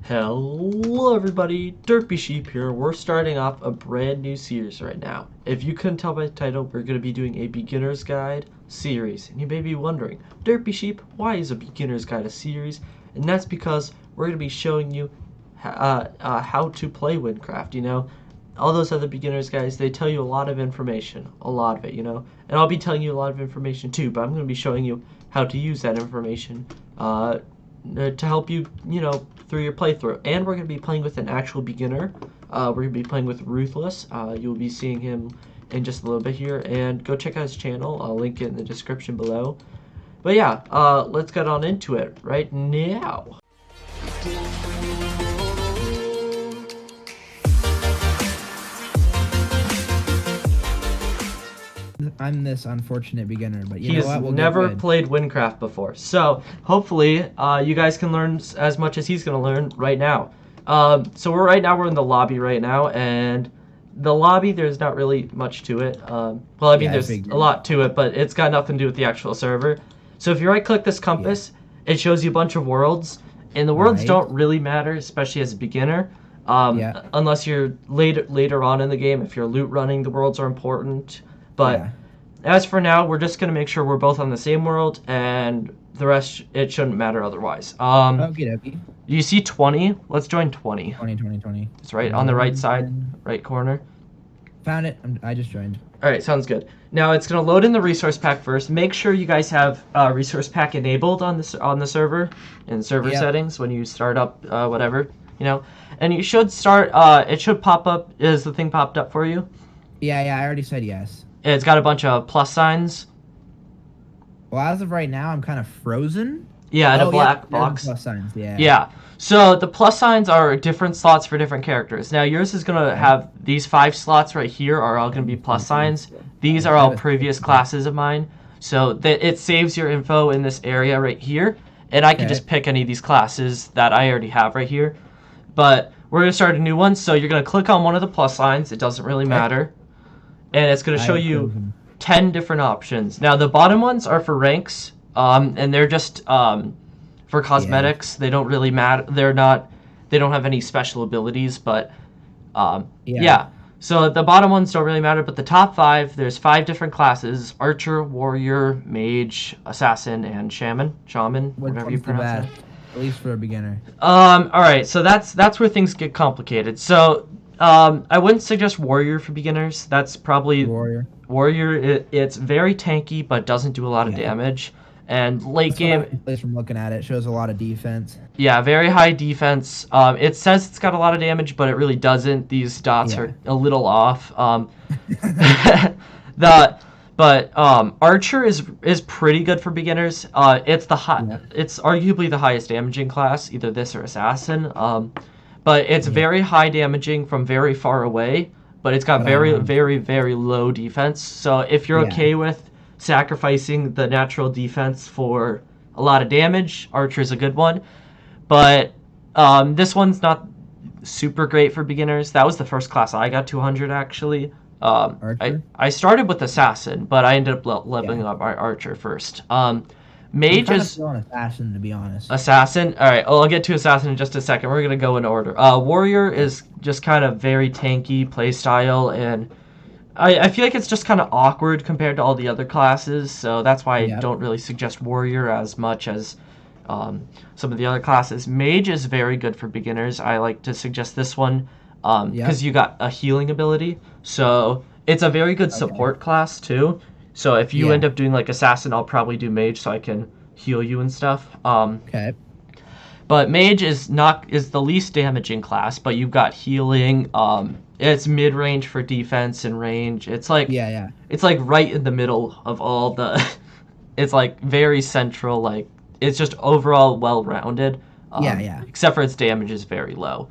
Hello everybody, Derpy Sheep here. We're starting off a brand new series right now. If you couldn't tell by the title, we're going to be doing a beginner's guide series. And you may be wondering, Derpy Sheep, why is a beginner's guide a series? And that's because we're going to be showing you how to play Wynncraft, you know. All those other beginners guys, they tell you a lot of information, a lot of it, you know. And I'll be telling you a lot of information too, but I'm going to be showing you how to use that information to help you, you know, through your playthrough. And we're going to be playing with an actual beginner. We're going to be playing with Ruthless. You'll be seeing him in just a little bit here. And go check out his channel. I'll link it in the description below. But yeah, let's get on into it right now. I'm this unfortunate beginner, but you He's know what? We'll never played Wynncraft before, so hopefully you guys can learn as much as he's gonna learn right now. So we're in the lobby right now, and the lobby, there's not really much to it. Well, I mean, there's a lot to it, but it's got nothing to do with the actual server. So if you right-click this compass, it shows you a bunch of worlds, and the worlds don't really matter, especially as a beginner. Unless you're later on in the game. If you're loot running, the worlds are important. But as for now, we're just going to make sure we're both on the same world, and the rest, it shouldn't matter otherwise. Okie dokie. You see 20? Let's join 20. 20. It's right on the right side, right corner. Found it. I just joined. All right, sounds good. Now it's going to load in the resource pack first. Make sure you guys have resource pack enabled on the server in server settings when you start up whatever, you know. And you should start. It should pop up. Is the thing popped up for you? Yeah. I already said yes. It's got a bunch of plus signs. Well, as of right now, I'm kind of frozen. Yeah, in a black box. Plus signs. Yeah. Yeah. So the plus signs are different slots for different characters. Now yours is gonna have these 5 slots right here are all gonna be plus signs. These are all previous classes of mine. So that it saves your info in this area right here, and I can just pick any of these classes that I already have right here. But we're gonna start a new one. So you're gonna click on one of the plus signs. It doesn't really matter. And it's going to show you 10 different options. Now, the bottom ones are for ranks, and they're just for cosmetics. They don't really matter. They don't have any special abilities, but yeah. So the bottom ones don't really matter, but the top 5, there's 5 different classes: Archer, Warrior, Mage, Assassin, and Shaman, whatever you pronounce it. At least for a beginner. All right, so that's where things get complicated. So I wouldn't suggest Warrior for beginners. That's probably Warrior. It's very tanky, but doesn't do a lot of damage. And late game, from looking at it, shows a lot of defense. Yeah, very high defense. It says it's got a lot of damage, but it really doesn't. These dots are a little off. Archer is pretty good for beginners. It's arguably the highest damaging class, either this or Assassin. But it's very high damaging from very far away, but it's got very low defense. So if you're okay with sacrificing the natural defense for a lot of damage, Archer's a good one. But this one's not super great for beginners. That was the first class I got 200 actually. I started with Assassin, but I ended up leveling up my Archer first. Mage is Assassin, to be honest. Assassin? Alright, I'll get to Assassin in just a second. We're going to go in order. Warrior is just kind of very tanky playstyle, and I feel like it's just kind of awkward compared to all the other classes, so that's why I don't really suggest Warrior as much as some of the other classes. Mage is very good for beginners. I like to suggest this one because you got a healing ability, so it's a very good support class too. So if you end up doing like Assassin, I'll probably do Mage so I can heal you and stuff. But Mage is the least damaging class, but you've got healing. It's mid-range for defense and range. It's like it's like right in the middle of all the. It's like very central. Like it's just overall well-rounded. Except for its damage is very low.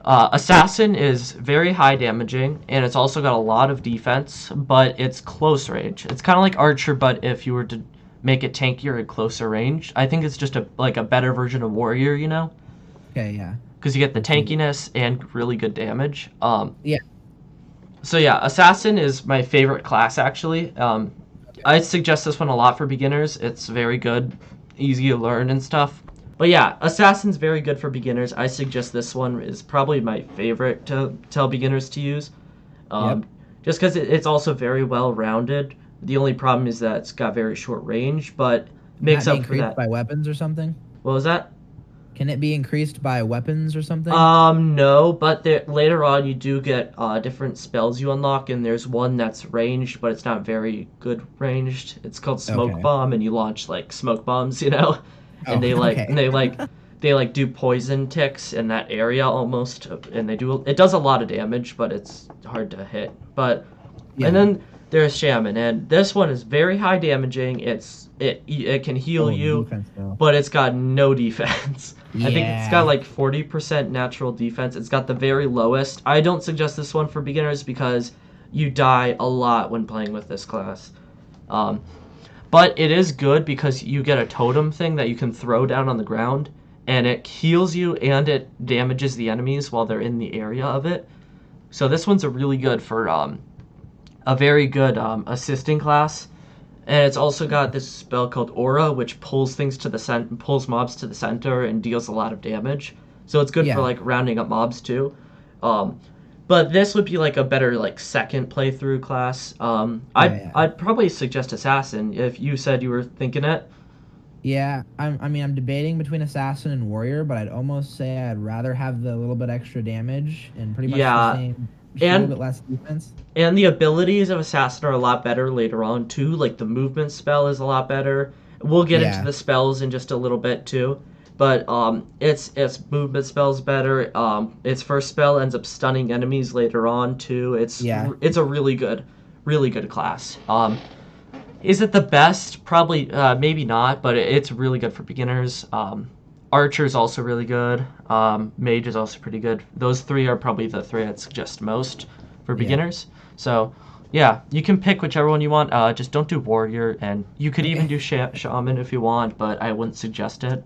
Assassin is very high damaging, and it's also got a lot of defense, but it's close range. It's kind of like Archer, but if you were to make it tankier at closer range. I think it's just a better version of Warrior, you know? Because you get the tankiness and really good damage. So yeah, Assassin is my favorite class, actually. I suggest this one a lot for beginners. It's very good, easy to learn and stuff. But yeah, Assassin's very good for beginners. I suggest this one is probably my favorite to tell beginners to use. Yep. Just because it's also very well rounded. The only problem is that it's got very short range, but Can that makes be up for increased that. by weapons or something? What was that? Can it be increased by weapons or something? No, but later on you do get different spells you unlock, and there's one that's ranged, but it's not very good ranged. It's called Smoke Okay. Bomb, and you launch like smoke bombs, you know, Oh, and okay. they like do poison ticks in that area almost, and it does a lot of damage, but it's hard to hit. But Yeah. and then there's Shaman, and this one is very high damaging. It can heal Oh, you, defense though. but it's got no defense. I think it's got Yeah. like 40% natural defense. It's got the very lowest. I don't suggest this one for beginners because you die a lot when playing with this class. Um, but it is good because you get a totem thing that you can throw down on the ground, and it heals you and it damages the enemies while they're in the area of it. So this one's a really good for a very good assisting class. And it's also got this spell called Aura, which pulls things to the pulls mobs to the center and deals a lot of damage. So it's good for Yeah. like rounding up mobs too. But this would be like a better like second playthrough class. Yeah. I'd probably suggest Assassin if you said you were thinking it. Yeah, I'm debating between assassin and warrior, but I'd almost say I'd rather have the little bit extra damage and pretty much Yeah, the same, just a and little bit less defense. and the abilities of Assassin are a lot better later on too. Like the movement spell is a lot better. We'll get into Yeah. the spells in just a little bit too. But its movement spell's better. Its first spell ends up stunning enemies later on too. Yeah. It's a really good class. Is it the best? Probably, maybe not, but it's really good for beginners. Archer's also really good. Mage is also pretty good. Those three are probably the three I'd suggest most for Yeah. beginners. So, yeah, you can pick whichever one you want. Just don't do warrior, and you could even do shaman if you want, but I wouldn't suggest it.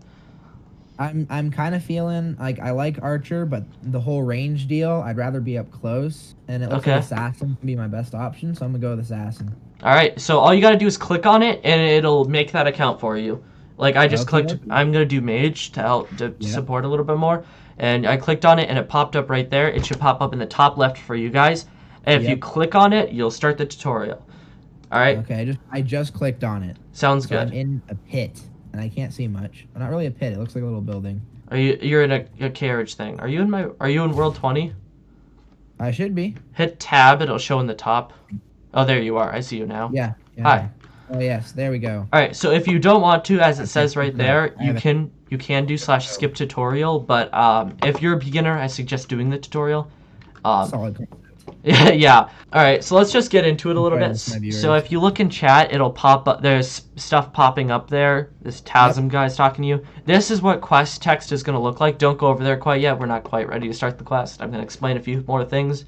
I'm kind of feeling like I like archer, but the whole range deal, I'd rather be up close, and it looks like Okay. assassin can be my best option, so I'm gonna go with assassin. All right, so all you gotta do is click on it, and it'll make that account for you. Like I just Okay, clicked, okay. I'm gonna do mage to help to Yeah. support a little bit more, and I clicked on it, and it popped up right there. It should pop up in the top left for you guys. And if you Yep. click on it, you'll start the tutorial. All right, Okay, I just clicked on it. sounds So I'm good. in a pit, and I can't see much. Well, not really a pit. It looks like a little building. You're in a carriage thing. Are you in World 20? I should be. Hit tab, it'll show in the top. Oh, there you are. I see you now. Yeah. Hi. Oh yes, there we go. All right, so if you don't want to, as it Okay, says right no, there, I you haven't. can do /skip tutorial, but if you're a beginner, I suggest doing the tutorial. Solid. Yeah. All right, so let's just get into it a little Sorry, bit. that's my So viewers. if you look in chat, it'll pop up. There's stuff popping up there. This TASM guy's talking to you. This is what quest text is going to look like. Don't go over there quite yet. We're not quite ready to start the quest. I'm going to explain a few more things.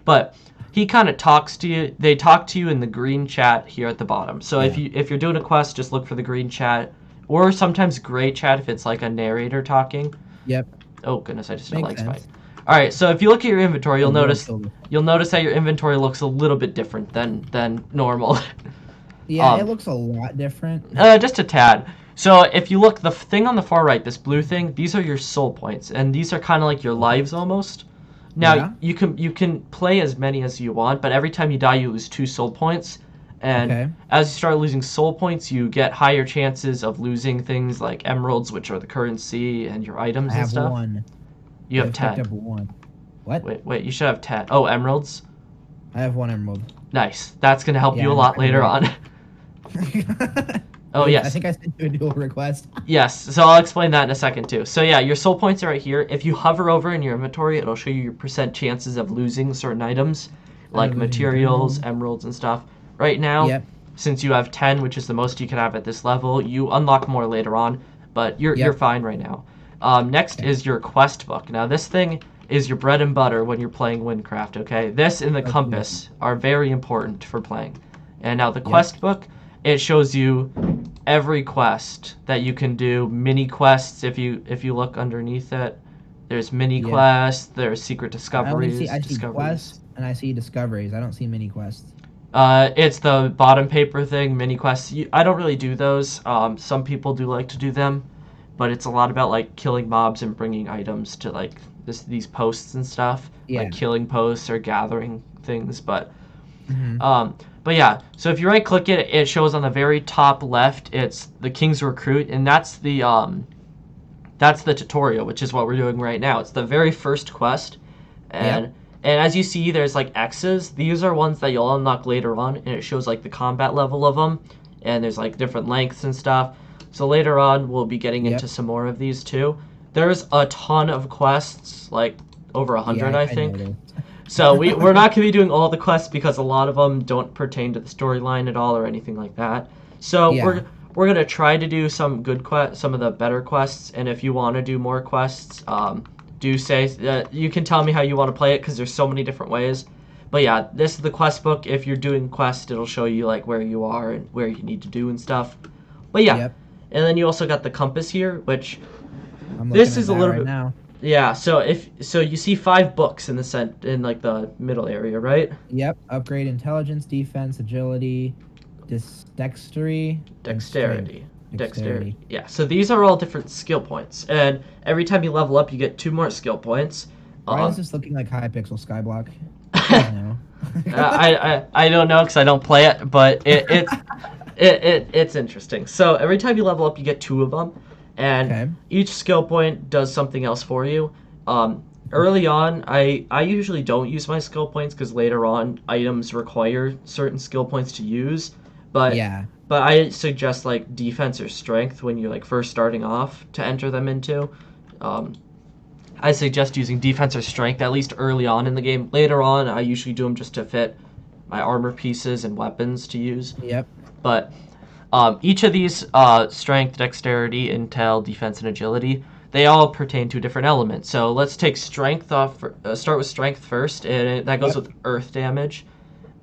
But he kind of talks to you. They talk to you in the green chat here at the bottom. So if you're doing a quest, just look for the green chat, or sometimes gray chat if it's like a narrator talking. Yep. Oh goodness, I just did a Makes like sense. spike. All right, so if you look at your inventory, you'll Oh, really notice cool. that your inventory looks a little bit different than normal. Yeah, Um, it looks a lot different. Just a tad. So if you look, the thing on the far right, this blue thing, these are your soul points, and these are kind of like your lives almost. Now Yeah. you can play as many as you want, but every time you die, you lose 2 soul points. And Okay. as you start losing soul points, you get higher chances of losing things like emeralds, which are the currency, and your items I and have stuff. one. You have I picked 10. up one. What? Wait, you should have 10. Oh, emeralds. I have one emerald. Nice. That's gonna help Yeah, you a I'm lot kinda later right. on. Oh, I yes. think I sent you a dual request. Yes, so I'll explain that in a second too. So yeah, your soul points are right here. If you hover over in your inventory, it'll show you your percent chances of losing certain items, like losing materials, emeralds. emeralds, and stuff. Right now, Yep. since you have 10, which is the most you can have at this level, you unlock more later on, but you're Yep. fine right now. Next Okay. is your quest book. Now this thing is your bread and butter when you're playing Wynncraft, okay? This and the Okay. compass are very important for playing. And now the quest book, it shows you every quest that you can do, mini quests. If you look underneath it, there's mini Yeah. quests, there's secret I discoveries, see discoveries. quests and I see discoveries. I don't see mini quests. It's the bottom paper thing, mini quests. I don't really do those. Some people do like to do them, but it's a lot about like killing mobs and bringing items to like these posts and stuff, Yeah. like killing posts or gathering things. Hmm. But yeah, so if you right click it, it shows on the very top left. It's the King's Recruit, and that's the tutorial, which is what we're doing right now. It's the very first quest, and Yep. and as you see, there's like X's. These are ones that you'll unlock later on, and it shows like the combat level of them, and there's like different lengths and stuff. So later on, we'll be getting into some more of these too. There's a ton of quests, like over 100, Yeah, I I think. noticed. So we're not going to be doing all the quests because a lot of them don't pertain to the storyline at all or anything like that. So Yeah. we're going to try to do some good some of the better quests, and if you want to do more quests, do say you can tell me how you want to play it because there's so many different ways. But yeah, this is the quest book. If you're doing quests, it'll show you like where you are and where you need to do and stuff. But yeah, Yep. and then you also got the compass here, which I'm this looking is at a that little right bit. now. Yeah, so you see 5 books in the in like the middle area, right? Yep. Upgrade intelligence, defense, agility, dexterity, and strength. Dexterity. Yeah, so these are all different skill points, and every time you level up, you get 2 more skill points. Why is this looking like Hypixel Skyblock? No. I don't know because I don't play it, but it's interesting. So every time you level up, you get 2 of them, and Okay. each skill point does something else for you. Early on, I usually don't use my skill points because later on items require certain skill points to use, but Yeah. but I suggest like defense or strength when you're like first starting off to enter them into. I suggest using defense or strength at least early on in the game. Later on, I usually do them just to fit my armor pieces and weapons to use. Yep. But each of these strength, dexterity, intel, defense, and agility, they all pertain to a different element. So let's take strength off. Start with strength first, and that goes with earth damage,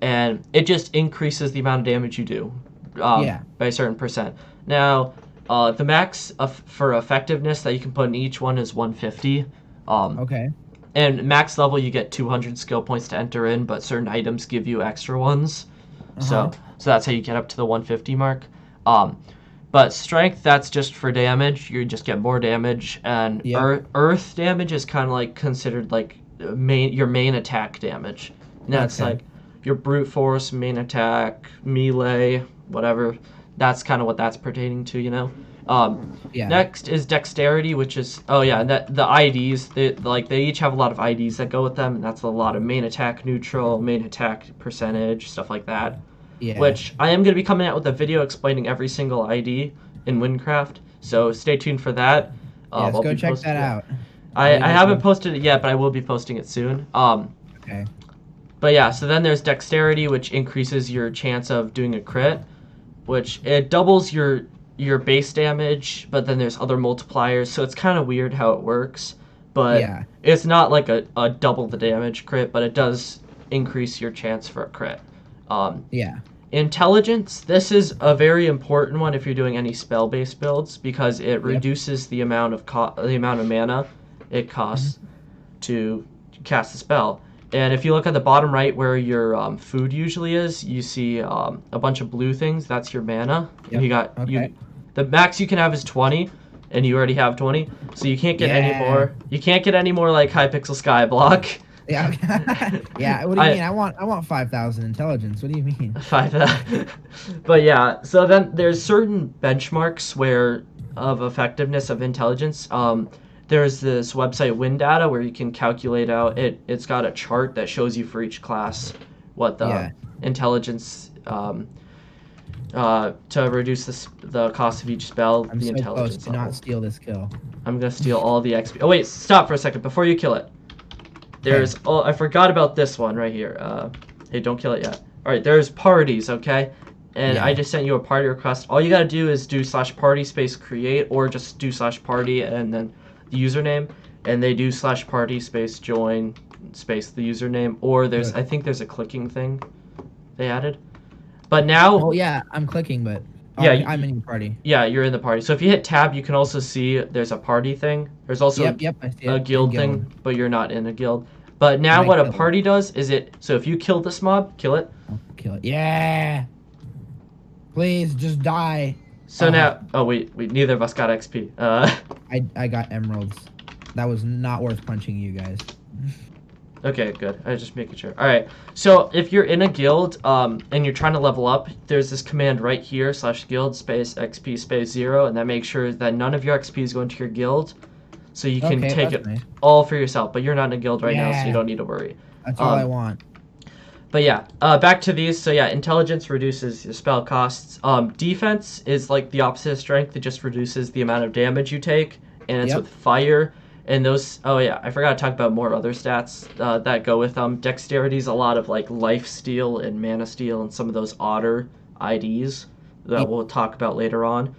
and it just increases the amount of damage you do by a certain percent. Now, the max for effectiveness that you can put in each one is 150. Okay. And max level, you get 200 skill points to enter in, but certain items give you extra ones. So that's how you get up to the 150 mark. But strength, that's just for damage. You just get more damage, and earth damage is kind of like considered like your main attack damage. And that's like your brute force, main attack, melee, whatever. That's kind of what that's pertaining to, you know. Next is dexterity, which is the IDs. They each have a lot of IDs that go with them, and that's a lot of main attack, neutral, main attack percentage, stuff like that. Yeah. Which I am going to be coming out with a video explaining every single ID in Wynncraft, so stay tuned for that. Let's go check that out. I haven't posted it yet, but I will be posting it soon. Okay. But yeah, so then there's dexterity, which increases your chance of doing a crit, which it doubles your base damage, but then there's other multipliers, so it's kind of weird how it works. But it's not like a double the damage crit, but it does increase your chance for a crit. Intelligence, this is a very important one if you're doing any spell-based builds because it reduces the amount of mana it costs to cast a spell. And if you look at the bottom right where your food usually is, you see a bunch of blue things. That's your mana. The max you can have is 20, and you already have 20, so you can't get any more. You can't get any more like Hypixel Skyblock. Yeah. What do you mean? I want 5,000 intelligence. What do you mean? 5,000. But yeah, so then there's certain benchmarks of effectiveness of intelligence. There's this website WinData where you can calculate out it's got a chart that shows you for each class what the intelligence to reduce the cost of each spell. I'm the so intelligence close to level. not steal this kill. I'm gonna steal all the XP. Oh wait, stop for a second before you kill it. There's I forgot about this one right here. Hey, don't kill it yet. All right, there's parties, okay? And I just sent you a party request. All you gotta do is do /party space create, or just do /party and then the username, and they do /party space join space the username, or I think there's a clicking thing they added. But now... Oh yeah, I'm clicking, but I'm in your party. Yeah, you're in the party. So if you hit tab, you can also see there's a party thing. There's also I see a guild thing, but you're not in a guild. But now what a party does is so if you kill this mob, kill it. I'll kill it. Yeah. Please, just die. So now, oh wait, neither of us got XP. I got emeralds. That was not worth punching you guys. Okay, good. I was just making sure. All right. So if you're in a guild, and you're trying to level up, there's this command right here /guild space XP space 0, and that makes sure that none of your XP is going to your guild, so you can take it all for yourself. But you're not in a guild right now, so you don't need to worry. That's all I want. But yeah, back to these. So yeah, intelligence reduces your spell costs. Defense is like the opposite of strength. It just reduces the amount of damage you take, and it's with fire. And those, oh yeah, I forgot to talk about more other stats that go with them. Dexterity is a lot of like life steal and mana steal and some of those otter IDs that we'll talk about later on.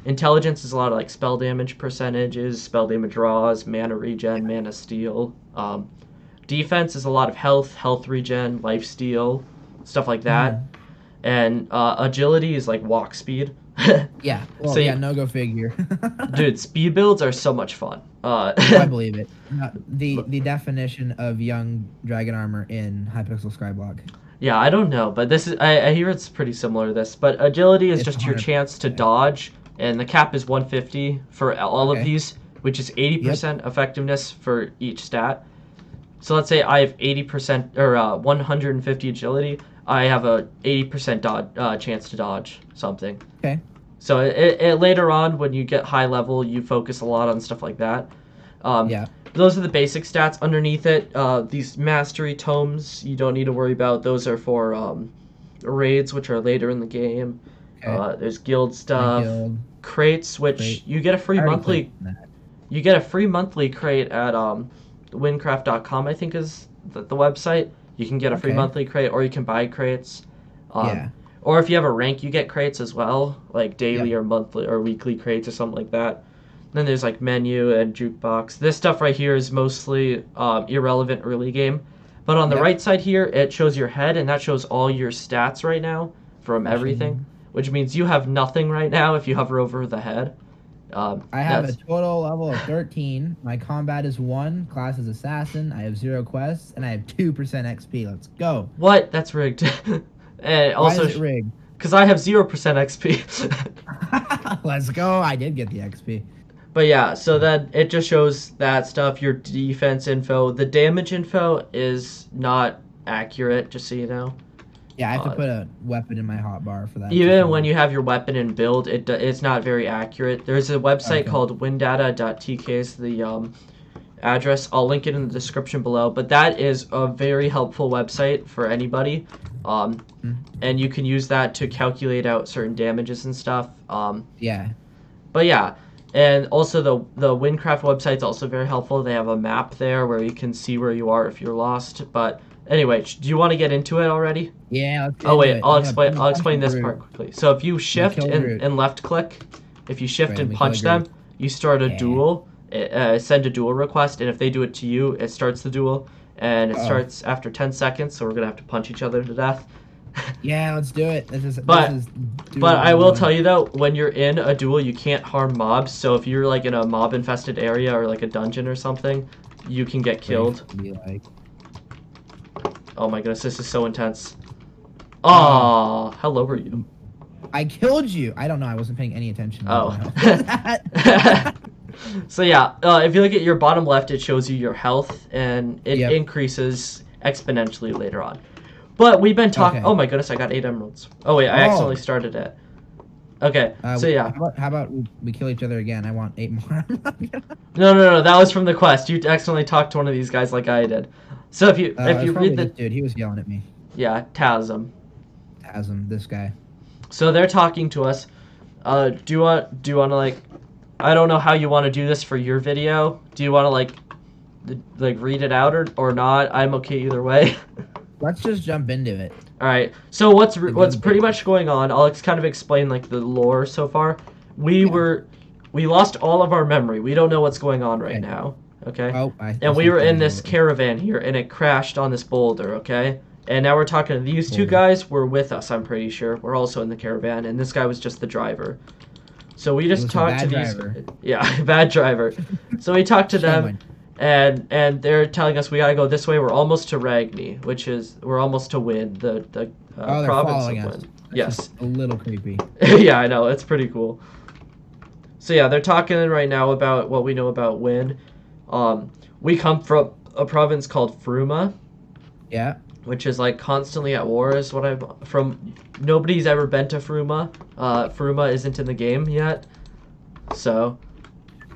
Intelligence is a lot of like spell damage percentages, spell damage draws, mana regen, mana steal. Defense is a lot of health regen, life steal, stuff like that. And agility is like walk speed. Yeah. Well, so no go figure. Dude, speed builds are so much fun. I believe it. The definition of young dragon armor in Hypixel Skyblock. Yeah, I don't know, but this is I hear it's pretty similar to this. But agility is just your chance to dodge, and the cap is 150 for all of these, which is 80% effectiveness for each stat. So let's say I have 80% or 150 agility. I have a 80% chance to dodge something. Okay. So it later on, when you get high level, you focus a lot on stuff like that. Those are the basic stats. Underneath it, these mastery tomes, you don't need to worry about. Those are for raids, which are later in the game. Okay. There's guild stuff, crates, which you get a free monthly. You get a free monthly crate at Wynncraft.com, I think is the website. You can get a free monthly crate, or you can buy crates. Or if you have a rank, you get crates as well, like daily or monthly or weekly crates or something like that. Then there's like menu and jukebox. This stuff right here is mostly irrelevant early game. But on the right side here, it shows your head, and that shows all your stats right now from everything, which means you have nothing right now if you hover over the head. I have a total level of 13. My combat is 1. Class is assassin. I have 0 quests, and I have 2% XP. Let's go. What? That's rigged. And also, why is it rigged? Because I have 0% XP. Let's go. I did get the XP. But yeah, so then it just shows that stuff, your defense info. The damage info is not accurate, just so you know. Yeah, I have to put a weapon in my hotbar for that. Even when you have your weapon in build, it's not very accurate. There's a website called windata.tk is the address. I'll link it in the description below. But that is a very helpful website for anybody. And you can use that to calculate out certain damages and stuff. But yeah, and also the Wynncraft website's also very helpful. They have a map there where you can see where you are if you're lost. But anyway, do you want to get into it already? Yeah. Oh wait, I'll explain this part quickly. So if you shift and left click, if you shift and punch them, you start a duel. Send a duel request, and if they do it to you, it starts the duel, and it starts after 10 seconds. So we're gonna have to punch each other to death. Yeah, let's do it. But I will tell you though, when you're in a duel, you can't harm mobs. So if you're like in a mob infested area or like a dungeon or something, you can get killed. Oh my goodness, this is so intense. Oh, how low were you? I killed you. I don't know. I wasn't paying any attention. Oh. So yeah, if you look at your bottom left, it shows you your health, and it increases exponentially later on. But we've been talking. Oh my goodness, I got 8 emeralds. Oh wait, I accidentally started it. Okay, so yeah. How about we kill each other again? I want 8 more. No, that was from the quest. You accidentally talked to one of these guys like I did. So if you read the dude, he was yelling at me. Yeah, Tasm, this guy. So they're talking to us. Do you want to like? I don't know how you want to do this for your video. Do you want to like read it out or not? I'm okay either way. Let's just jump into it. All right. So what's pretty much going on? I'll kind of explain like the lore so far. We lost all of our memory. We don't know what's going on right now. Okay. And we were in this caravan here, and it crashed on this boulder. Okay. And now we're talking to these two guys. Were with us. I'm pretty sure. We're also in the caravan, and this guy was just the driver. So we just talked to these. Yeah, bad driver. So we talked to them. And they're telling us we gotta go this way. We're almost to Ragny, which is we're almost to Wynn, the province of Wynn. Yes. A little creepy. Yeah, I know. It's pretty cool. So yeah, they're talking right now about what we know about Wynn. We come from a province called Fruma. Yeah. Which is like constantly at war is what I've from. Nobody's ever been to Fruma. Fruma isn't in the game yet. So.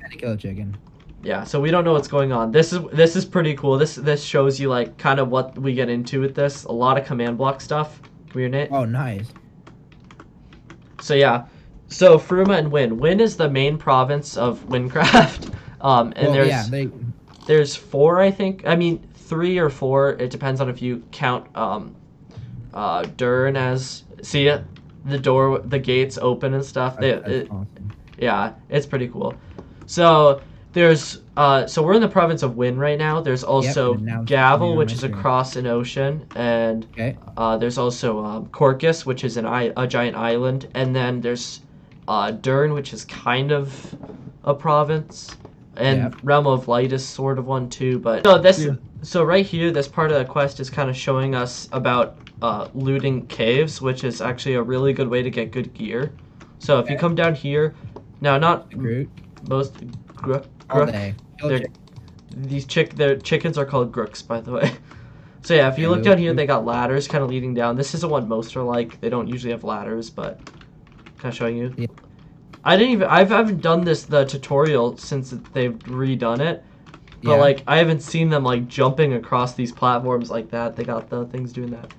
Had to kill a chicken. Yeah, so we don't know what's going on. This is pretty cool. This shows you like kind of what we get into with this. A lot of command block stuff. Weird it. Oh, nice. So yeah, so Fruma and Wynn. Wynn is the main province of Wynncraft. There's 4, I think. I mean 3 or 4. It depends on if you count Dern as the gates open and stuff. Awesome. Yeah, it's pretty cool. So there's so we're in the province of Wynn right now. There's also Gavel, which is across an ocean, and there's also Corcus, which is a giant island, and then there's Dern, which is kind of a province, and Realm of Light is sort of one too. But so right here, this part of the quest is kind of showing us about looting caves, which is actually a really good way to get good gear. So if you come down here, now not most. Their chickens are called Grooks, by the way. So yeah, if you look down here, they got ladders kind of leading down. This isn't what most are like. They don't usually have ladders, but kind of showing you. Yeah. I haven't done the tutorial since they've redone it, but like I haven't seen them like jumping across these platforms like that. They got the things doing that.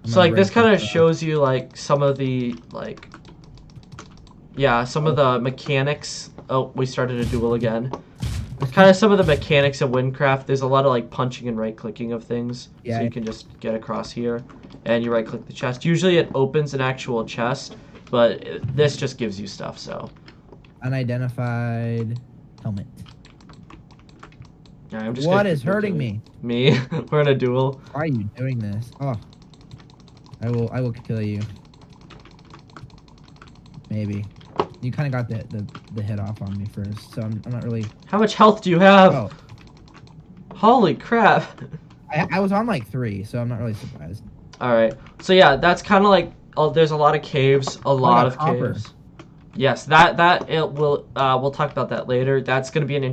So like this kind of shows you like some of the some of the mechanics. Oh, we started a duel again. Kind of some of the mechanics of Wynncraft. There's a lot of like punching and right-clicking of things. So you can just get across here, and you right-click the chest. Usually it opens an actual chest, but this just gives you stuff. So. Unidentified helmet. Yeah, I'm just. What is hurting me? Me. We're in a duel. Why are you doing this? Oh. I will kill you. Maybe. You kind of got the hit off on me first, so I'm not really... How much health do you have? Oh. Holy crap. I was on like 3, so I'm not really surprised. Alright. So yeah, that's kind of like... there's a lot of caves. A lot of caves. Yes, we'll talk about that later. That's going to be an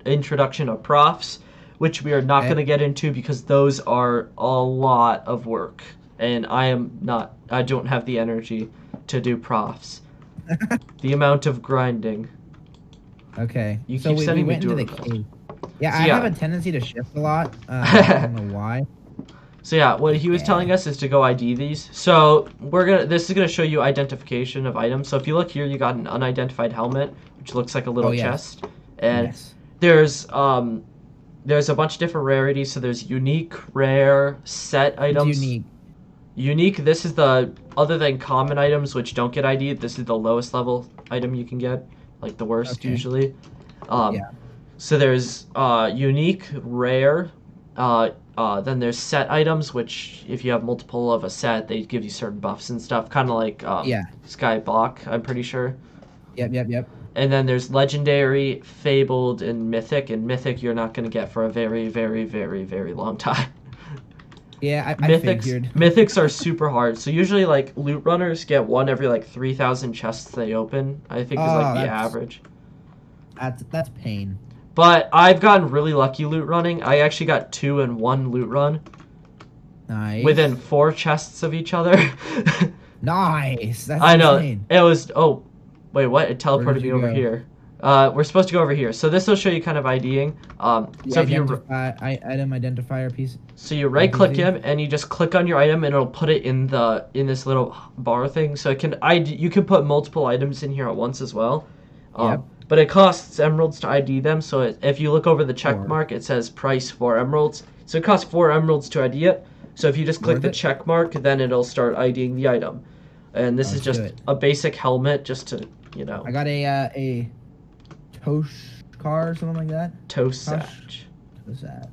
introduction of profs, which we are not going to get into because those are a lot of work. And I don't have the energy to do profs. The amount of grinding. Okay. You keep sending me to the cave. Yeah, I have a tendency to shift a lot. I don't know why. So yeah, what he was telling us is to go ID these. So this is gonna show you identification of items. So if you look here, you got an unidentified helmet, which looks like a little chest, and there's a bunch of different rarities. So there's unique, rare, set items. Unique. Unique, this is other than common items which don't get ID'd, this is the lowest level item you can get, like the worst usually. So there's unique, rare, then there's set items, which if you have multiple of a set, they give you certain buffs and stuff, kind of like Skyblock, I'm pretty sure. Yep. And then there's legendary, fabled, and mythic you're not going to get for a very, very, very, very long time. Yeah, I figured. Mythics are super hard. So usually, like, loot runners get one every, like, 3,000 chests they open, I think is, like, the average. That's pain. But I've gotten really lucky loot running. I actually got 2 in 1 loot run. Nice. Within 4 chests of each other. Nice. That's I know. insane. It was... Oh, wait, what? It teleported me over here. We're supposed to go over here. So this will show you kind of IDing. So if you item identifier piece. So you right click him and you just click on your item and it'll put it in this little bar thing. So you can put multiple items in here at once as well. But it costs emeralds to ID them. So if you look over the check mark, it says price 4 emeralds. So it costs 4 emeralds to ID it. So if you just click the check mark, then it'll start IDing the item. And this is just a basic helmet, just to I got a Tosh car or something like that. Tosach. Yeah,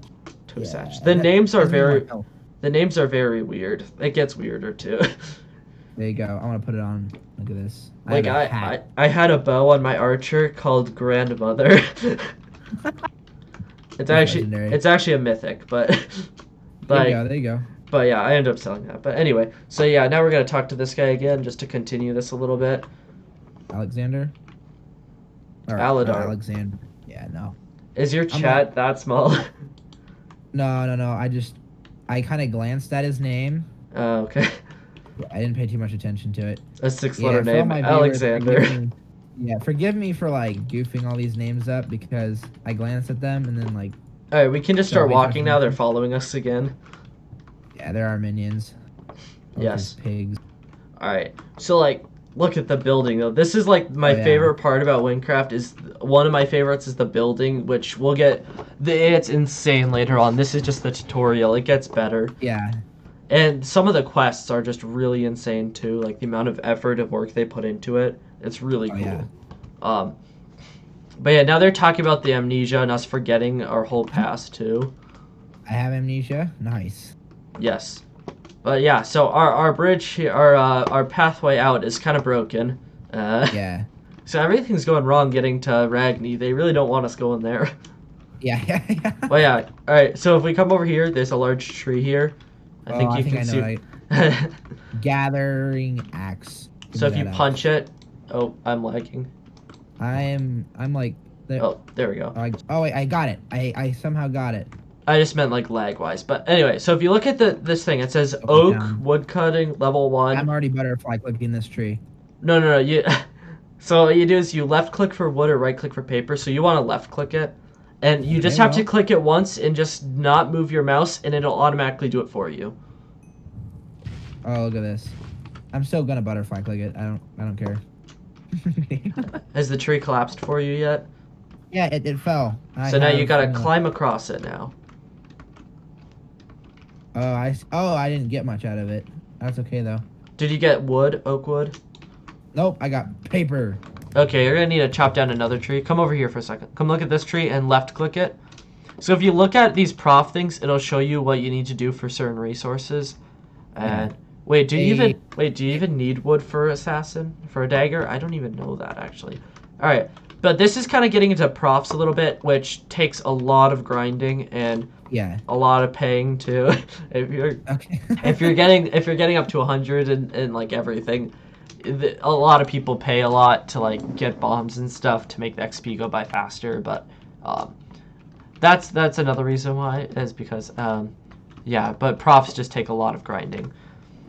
The names are very weird. It gets weirder too. There you go. I want to put it on. Look at this. Like I had a bow on my archer called Grandmother. It's actually a mythic, but there you go. But yeah, I ended up selling that. But anyway, so yeah, now we're gonna talk to this guy again just to continue this a little bit. Alexander? Or Aladar. Alexander. Yeah, no. Is your chat that small? No. I kind of glanced at his name. Oh, okay. Yeah, I didn't pay too much attention to it. A 6-letter name, viewers, Alexander. Forgive me for like goofing all these names up because I glanced at them and then like. All right, we can just start walking now. They're following us again. Yeah, they're our minions. Yes. Pigs. All right. So like, look at the building though. This is like my favorite part about Wynncraft. Is one of my favorites is the building, which we'll get. It's insane later on. This is just the tutorial. It gets better. Yeah. And some of the quests are just really insane too. Like the amount of effort and work they put into it. It's really cool. Yeah. But yeah, now they're talking about the amnesia and us forgetting our whole past too. I have amnesia. Nice. Yes. But yeah, so our bridge here, our pathway out is kind of broken. Yeah. So everything's going wrong getting to Ragny. They really don't want us going there. Yeah. But yeah, all right. So if we come over here, there's a large tree here. I think you can see. Gathering axe. So if you punch it, oh, I'm lagging. I'm like. Oh, there we go. Wait, I got it. I somehow got it. I just meant like lag wise, but anyway. So if you look at this thing, it says oak woodcutting level 1. I'm already butterfly clicking this tree. No. You. So what you do is you left click for wood or right click for paper. So you want to left click it, and you just have to click it once and just not move your mouse, and it'll automatically do it for you. Oh, look at this. I'm still gonna butterfly click it. I don't care. Has the tree collapsed for you yet? Yeah, it fell. So now you gotta climb across it now. I didn't get much out of it. That's okay though. Did you get wood, oak wood? Nope, I got paper. Okay, you're gonna need to chop down another tree. Come over here for a second. Come look at this tree and left click it. So if you look at these prof things, it'll show you what you need to do for certain resources. And wait, do you even need wood for assassin? For a dagger? I don't even know that actually. Alright. But this is kind of getting into profs a little bit, which takes a lot of grinding and a lot of paying too. if you're getting up to 100 and like everything, a lot of people pay a lot to like get bombs and stuff to make the XP go by faster. But that's another reason why is because but profs just take a lot of grinding.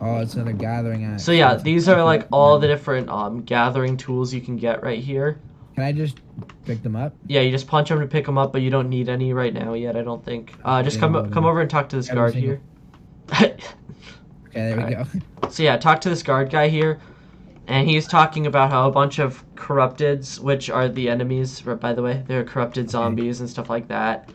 Oh, it's another gathering axe. So yeah, these are like all the different gathering tools you can get right here. Can I just pick them up? Yeah, you just punch them to pick them up, but you don't need any right now yet, I don't think. Just come over and talk to this guard here. Okay, there we go. So yeah, talk to this guard guy here, and he's talking about how a bunch of corrupteds, which are the enemies, by the way, they're corrupted zombies and stuff like that.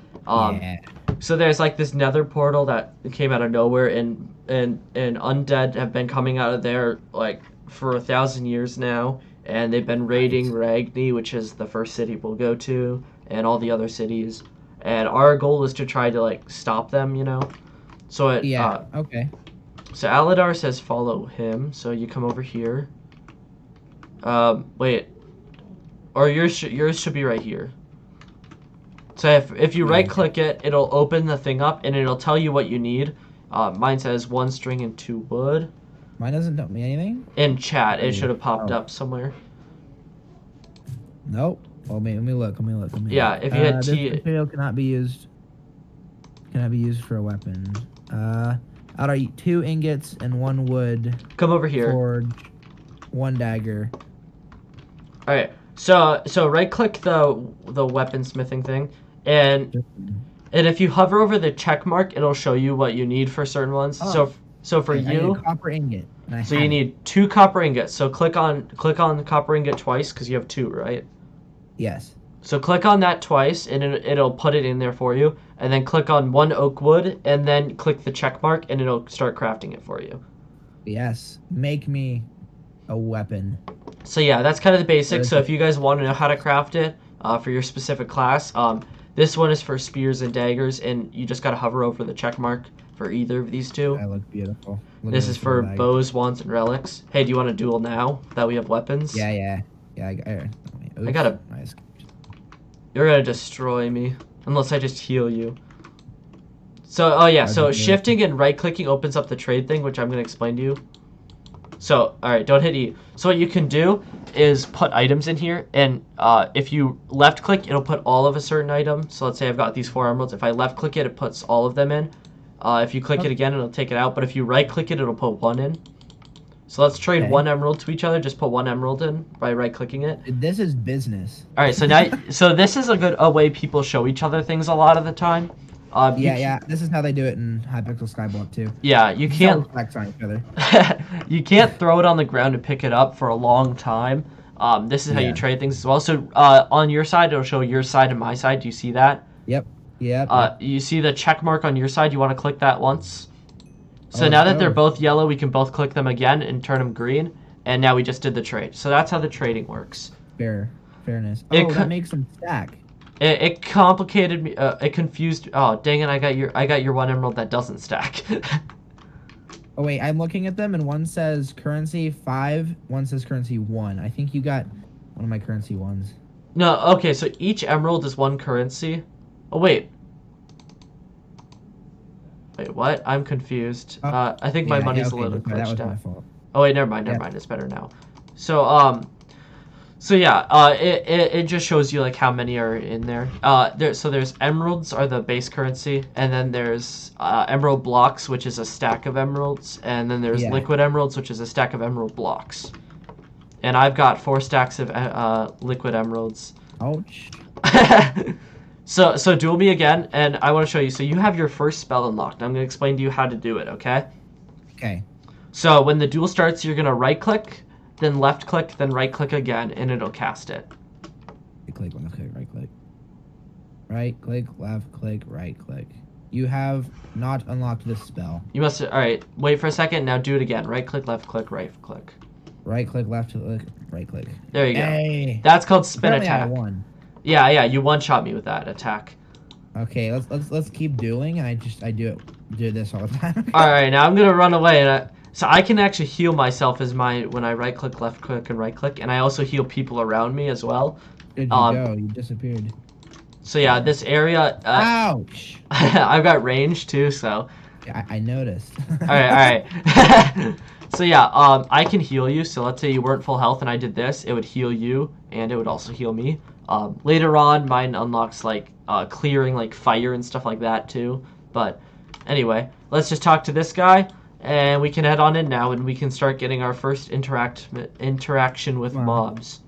So there's like this nether portal that came out of nowhere, and undead have been coming out of there like for 1,000 years now. And they've been raiding Ragny, which is the first city we'll go to, and all the other cities. And our goal is to try to like stop them, you know. So okay. So Aladar says follow him. So you come over here. Wait, or yours should be right here. So if you right click it, it'll open the thing up and it'll tell you what you need. Mine says 1 string and 2 wood. Mine doesn't tell me anything? In chat, it should have popped up somewhere. Nope. Well, let me look. Yeah, if you had this material cannot be used for a weapon. Out of 2 ingots and 1 wood. Come over here. Forge, 1 dagger. All right. So right click the weaponsmithing thing, and if you hover over the check mark, it'll show you what you need for certain ones. So for you, I need a copper ingot. So you need 2 copper ingots. So click on the copper ingot twice because you have 2, right? Yes. So click on that twice, and it'll put it in there for you. And then click on 1 oak wood, and then click the check mark, and it'll start crafting it for you. Yes. Make me a weapon. So yeah, that's kind of the basics. So if you guys want to know how to craft it for your specific class, this one is for spears and daggers, and you just gotta hover over the check mark for either of these 2. That look beautiful. This is for bows, wands, and relics. Hey, do you want to duel now that we have weapons? Yeah. I gotta. Nice. You're gonna destroy me unless I just heal you. So, oh yeah, so shifting and right-clicking opens up the trade thing, which I'm going to explain to you. So, alright, don't hit E. So what you can do is put items in here, and if you left-click, it'll put all of a certain item. So let's say I've got these 4 emeralds. If I left-click it, it puts all of them in. If you click it again, it'll take it out. But if you right-click it, it'll put 1 in. So let's trade 1 emerald to each other. Just put 1 emerald in by right-clicking it. This is business. All right, so now, so this is a way people show each other things a lot of the time. Yeah. This is how they do it in Hypixel Skyblock too. Yeah, you can't. Flex on each other. You can't throw it on the ground and pick it up for a long time. This is how you trade things as well. So on your side, it'll show your side and my side. Do you see that? Yep. You see the check mark on your side? You want to click that once. So now that they're both yellow, we can both click them again and turn them green. And now we just did the trade. So that's how the trading works. Fairness. Oh, that makes them stack. It complicated me. It confused. Oh, dang it! I got your 1 emerald that doesn't stack. Oh wait, I'm looking at them, and one says currency 5, one says currency 1. I think you got one of my currency 1s. No, okay. So each emerald is 1 currency. Oh wait. Wait, what? I'm confused. I think my money's a little glitched out. That was my fault. Oh wait, never mind. It's better now. So so yeah, it just shows you like how many are in there. So there's emeralds are the base currency, and then there's emerald blocks, which is a stack of emeralds, and then there's liquid emeralds, which is a stack of emerald blocks. And I've got 4 stacks of liquid emeralds. Ouch. So duel me again, and I want to show you. So you have your first spell unlocked. I'm going to explain to you how to do it, okay? Okay. So when the duel starts, you're going to right-click, then left-click, then right-click again, and it'll cast it. Right-click, left-click, right-click. Right-click, left-click, right-click. You have not unlocked this spell. You must... Alright, wait for a second. Now do it again. Right-click, left-click, right-click. Right-click, left-click, right-click. There you go. Hey. That's called spin Apparently attack. I won. Yeah, you one-shot me with that attack. Okay, let's keep dueling, and I do this all the time. Alright, now I'm gonna run away, and so I can actually heal myself when I right-click, left-click, and right-click, and I also heal people around me as well. Where'd you go? You disappeared. So yeah, this area... Ouch! I've got range too, so... Yeah, I noticed. Alright. So yeah, I can heal you, so let's say you weren't full health and I did this, it would heal you, and it would also heal me. Later on, mine unlocks like clearing like fire and stuff like that too. But anyway, let's just talk to this guy, and we can head on in now, and we can start getting our first interaction with mobs.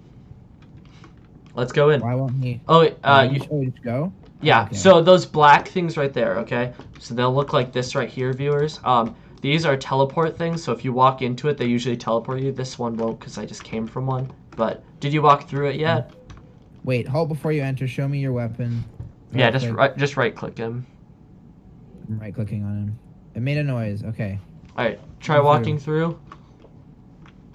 Let's go in. Why won't he? Oh, you just go? Yeah. Okay. So those black things right there. Okay. So they'll look like this right here, viewers. These are teleport things. So if you walk into it, they usually teleport you. This one won't, because I just came from one. But did you walk through it yet? Wait, hold before you enter. Show me your weapon. Yeah, just right click him. I'm right clicking on him. It made a noise. Okay. All right, try walking through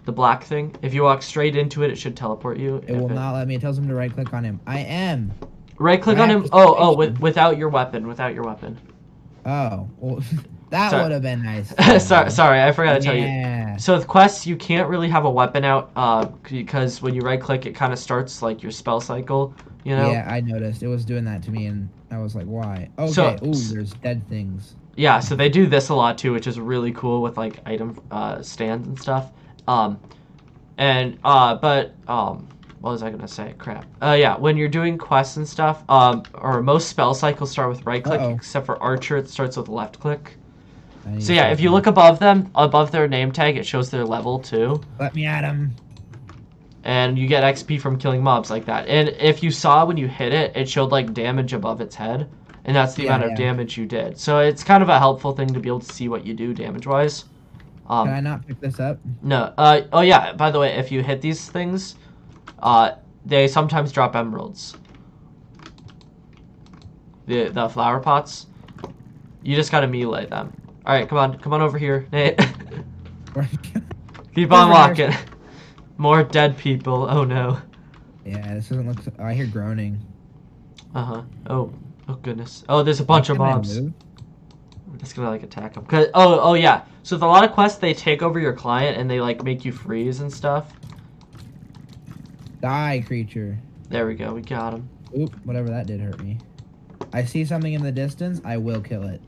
the black thing. If you walk straight into it, it should teleport you. It will not let me. It tells him to right click on him. I am. Right click on him. Oh, without your weapon. Without your weapon. Oh, well, that would have been nice. Sorry, I forgot to tell you. So with quests, you can't really have a weapon out because when you right click, it kind of starts like your spell cycle. You know? Yeah, I noticed. It was doing that to me, and I was like, why? Okay. Ooh, there's dead things. Yeah, so they do this a lot too, which is really cool with like item stands and stuff. What was I gonna say? Crap. Yeah, when you're doing quests and stuff, or most spell cycles start with right click, except for Archer, it starts with left click. So yeah, if you look above them, above their name tag, it shows their level too. Let me at him. And you get XP from killing mobs like that. And if you saw when you hit it, it showed like damage above its head, and that's the amount of damage you did. So it's kind of a helpful thing to be able to see what you do damage-wise. Can I not pick this up? No. Oh yeah. By the way, if you hit these things, they sometimes drop emeralds. The flower pots. You just gotta melee them. All right, come on over here, Nate. Keep on walking. More dead people. Oh no. Yeah, this doesn't look. I hear groaning. Oh goodness. Oh, there's a bunch of mobs. I'm just gonna like attack them. Oh yeah. So with a lot of quests, they take over your client and they like make you freeze and stuff. Die, creature. There we go. We got him. Oop, whatever that did hurt me. I see something in the distance. I will kill it.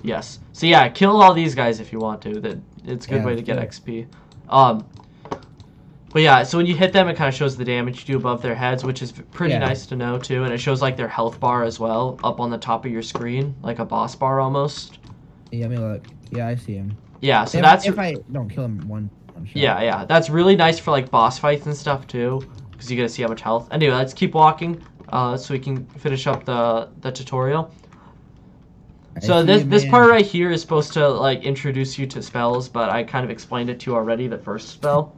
Yes. So yeah, kill all these guys if you want to. That it's a good way to get XP. But yeah, so when you hit them, it kind of shows the damage you do above their heads, which is pretty nice to know too. And it shows like their health bar as well up on the top of your screen, like a boss bar almost. Yeah, let me look. Yeah, I see him. Yeah, so if I don't kill him one shot. Yeah, that's really nice for like boss fights and stuff too, because you get to see how much health. Anyway, let's keep walking, so we can finish up the tutorial. So this part right here is supposed to like introduce you to spells, but I kind of explained it to you already. The first spell.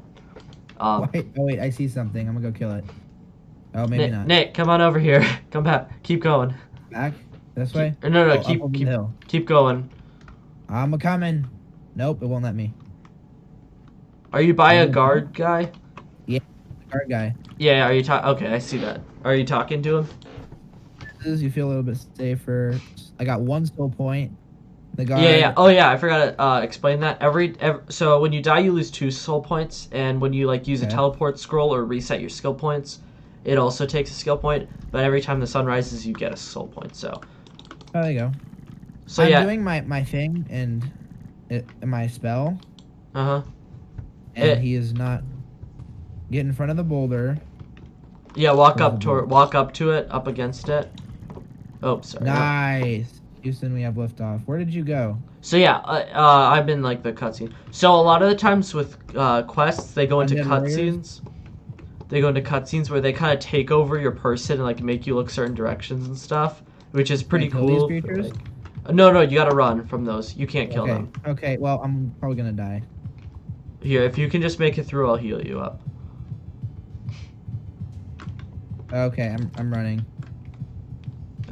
Wait, I see something. I'm gonna go kill it. Oh, maybe not. Nick, come on over here. Come back. Keep going. Back this way? No, keep going. I'm coming. Nope, it won't let me. Are you by a guard guy? Yeah, guard guy. Yeah, are you talking? Okay, I see that. Are you talking to him? You feel a little bit safer. I got 1 skill point. The guard. Yeah. Oh yeah, I forgot to explain that. So when you die, you lose 2 soul points, and when you like use a teleport scroll or reset your skill points, it also takes a skill point. But every time the sun rises, you get a soul point. So. Oh, there you go. So I'm doing my thing and my spell. And he is not. Get in front of the boulder. Yeah, walk up to it, up against it. Oh, sorry. Nice. Houston, we have liftoff. Where did you go? So yeah, I'm in like the cutscene. So a lot of the times with quests, they go into cutscenes. They go into cutscenes where they kind of take over your person and like make you look certain directions and stuff, which is pretty cool. These creatures? No, you gotta run from those. You can't kill them. Okay, well, I'm probably gonna die. Here, if you can just make it through, I'll heal you up. Okay, I'm running.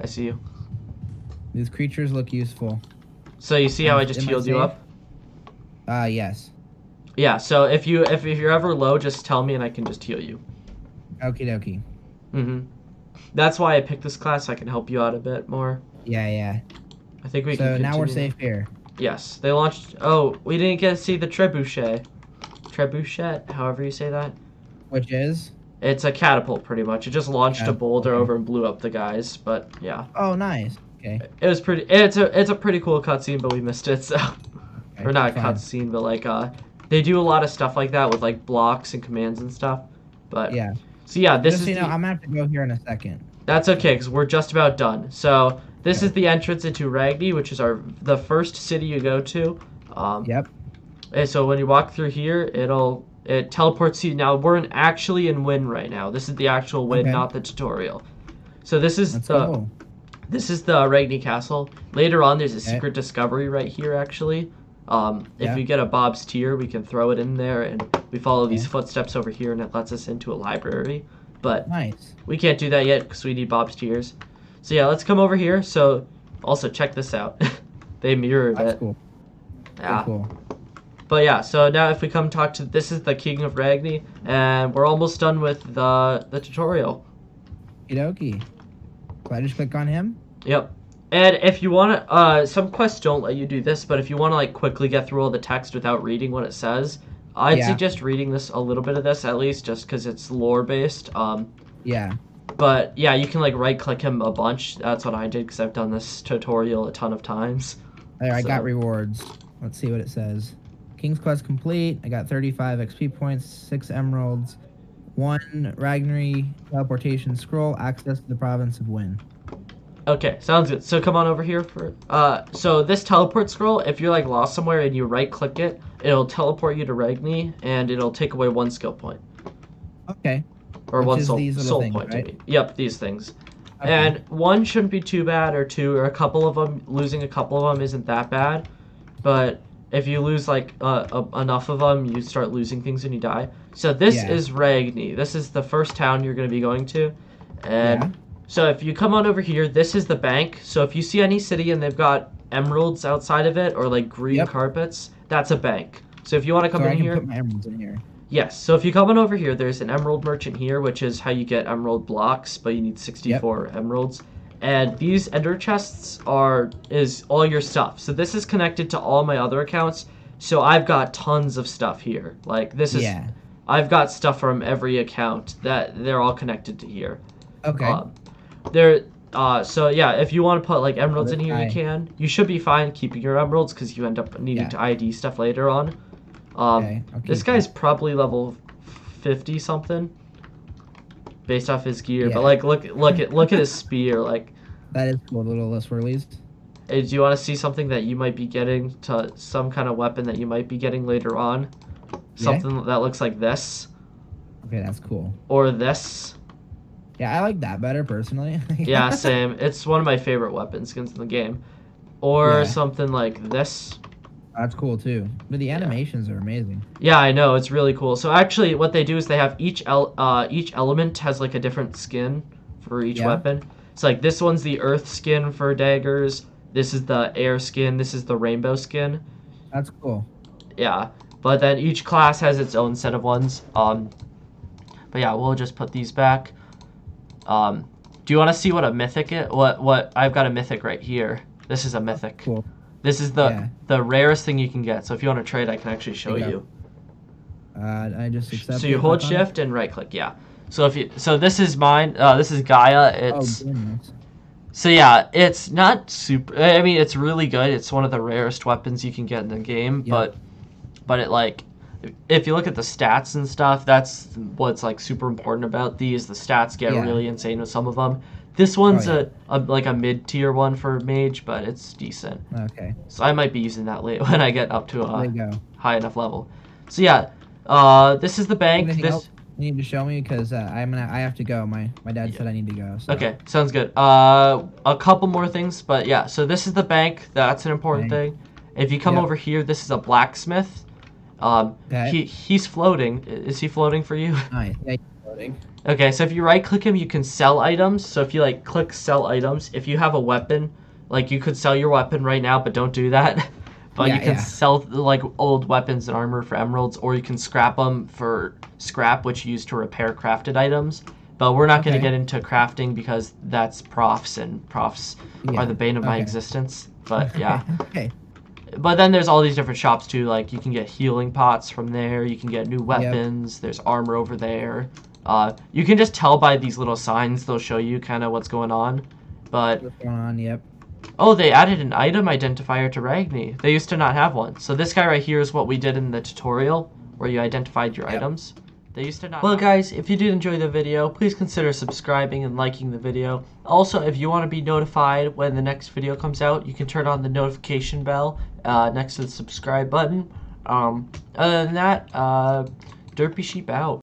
I see you. These creatures look useful. So you see how I just healed you up? Yes. Yeah, so if you're ever low, just tell me and I can just heal you. Okie dokie. That's why I picked this class, so I can help you out a bit more. Yeah. I think we can continue. So now we're safe here. Yes, they launched... Oh, we didn't get to see the trebuchet. Trebuchet, however you say that. Which is? It's a catapult, pretty much. It just launched a boulder over and blew up the guys, but yeah. Oh, nice. Okay. It was pretty... It's a pretty cool cutscene, but we missed it, so... Okay, or not a cutscene, but like, they do a lot of stuff like that with like blocks and commands and stuff, but... Yeah. So yeah, this just is... so you know, I'm gonna have to go here in a second. That's okay, because we're just about done. So, this is the entrance into Ragny, which is the first city you go to. Yep. And so when you walk through here, it teleports you. Now, we're actually in Wynn right now. This is the actual Wynn, not the tutorial. So this is this is the Ragny Castle. Later on, there's a secret discovery right here, actually. If we get a Bob's Tier, we can throw it in there, and we follow these footsteps over here, and it lets us into a library. But we can't do that yet because we need Bob's Tiers. So yeah, let's come over here. So also check this out. They mirrored it. Cool. Yeah. Cool. But yeah, so now if we come talk to, this is the King of Ragny, and we're almost done with the tutorial. Okie. So I just click on him? Yep. And if you want to, some quests don't let you do this, but if you want to like quickly get through all the text without reading what it says, I'd suggest reading a little bit of this at least, just because it's lore based. Yeah. But yeah, you can like right click him a bunch. That's what I did because I've done this tutorial a ton of times. There, I got rewards. Let's see what it says. King's Quest complete. I got 35 XP points, 6 emeralds, 1 Ragny teleportation scroll, access to the province of Wynn. Okay, sounds good. So come on over here for so this teleport scroll, if you're like lost somewhere and you right click it, it'll teleport you to Ragny and it'll take away 1 skill point. Okay. Or one soul point, right? I mean. Yep, these things. Okay. And 1 shouldn't be too bad, or 2, or a couple of them. Losing a couple of them isn't that bad. But if you lose like enough of them, you start losing things and you die. So this is Ragny. This is the first town you're going to be going to. And so if you come on over here, this is the bank. So if you see any city and they've got emeralds outside of it, or like green carpets, that's a bank. So if you want to come in here... put my emeralds in here. Yes, so if you come on over here, there's an emerald merchant here, which is how you get emerald blocks, but you need 64 emeralds. And these ender chests is all your stuff. So this is connected to all my other accounts. So I've got tons of stuff here. Like this is, I've got stuff from every account that they're all connected to here. Okay. So yeah, if you want to put like emeralds in this here, you guy. can. You should be fine keeping your emeralds because you end up needing Yeah. to ID stuff later on. Okay, I'll This keep guy's that. probably level 50 something based off his gear, but Yeah. like look at his spear. Like, That is cool. Little swirlies. hey, do you want to see something that you might be getting to some kind of weapon that you might be getting later on? Yeah. Something that looks like this Okay, that's cool. or this. Yeah, I like that better personally. Yeah, same. It's one of my favorite weapon skins in the game. Or Yeah. something like this. That's cool too. But the animations are amazing. Yeah, I know, it's really cool. So actually what they do is they have each element has like a different skin for each Yeah. weapon. It's like this one's the earth skin for daggers, this is the air skin, this is the rainbow skin. That's cool. Yeah. But then each class has its own set of ones. But yeah, we'll just put these back. Do you want to see what a mythic is? What I've got a mythic right here. This is a mythic. Cool. This is the rarest thing you can get. So if you want to trade, I can actually show you. I just accept. So you hold shift and right click, yeah. So this is mine. This is Gaia. It's goodness. so yeah. It's not super. I mean, it's really good. It's one of the rarest weapons you can get in the game. Yep. But it like, if you look at the stats and stuff, that's what's like super important about these. The stats get really insane with some of them. This one's like a mid-tier one for mage, but it's decent. Okay. So I might be using that late when I get up to There you go. high enough level. So yeah, this is the bank. Anything else you need to show me? Because I have to go. My dad said I need to go. So. Okay, sounds good. A couple more things, but yeah. So this is the bank. That's an important thing. If you come over here, this is a blacksmith. He's floating. Is he floating for you? Nice. Yeah, he's floating. Okay, so if you right click him, you can sell items. So if you like click sell items, if you have a weapon, like you could sell your weapon right now, but don't do that. But you can sell like old weapons and armor for emeralds, or you can scrap them for scrap, which you use to repair crafted items. But we're not going to get into crafting because that's profs, and profs are the bane of my existence. But yeah. Okay. But then there's all these different shops too. Like you can get healing pots from there. You can get new weapons. There's armor over there. You can just tell by these little signs. They'll show you kind of what's going on. But what's going on? Yep. Oh, they added an item identifier to Ragny. They used to not have one. So this guy right here is what we did in the tutorial, where you identified your items. They used to not. Well, guys, if you did enjoy the video, please consider subscribing and liking the video. Also, if you want to be notified when the next video comes out, you can turn on the notification bell next to the subscribe button. Other than that, Derpy Sheep out.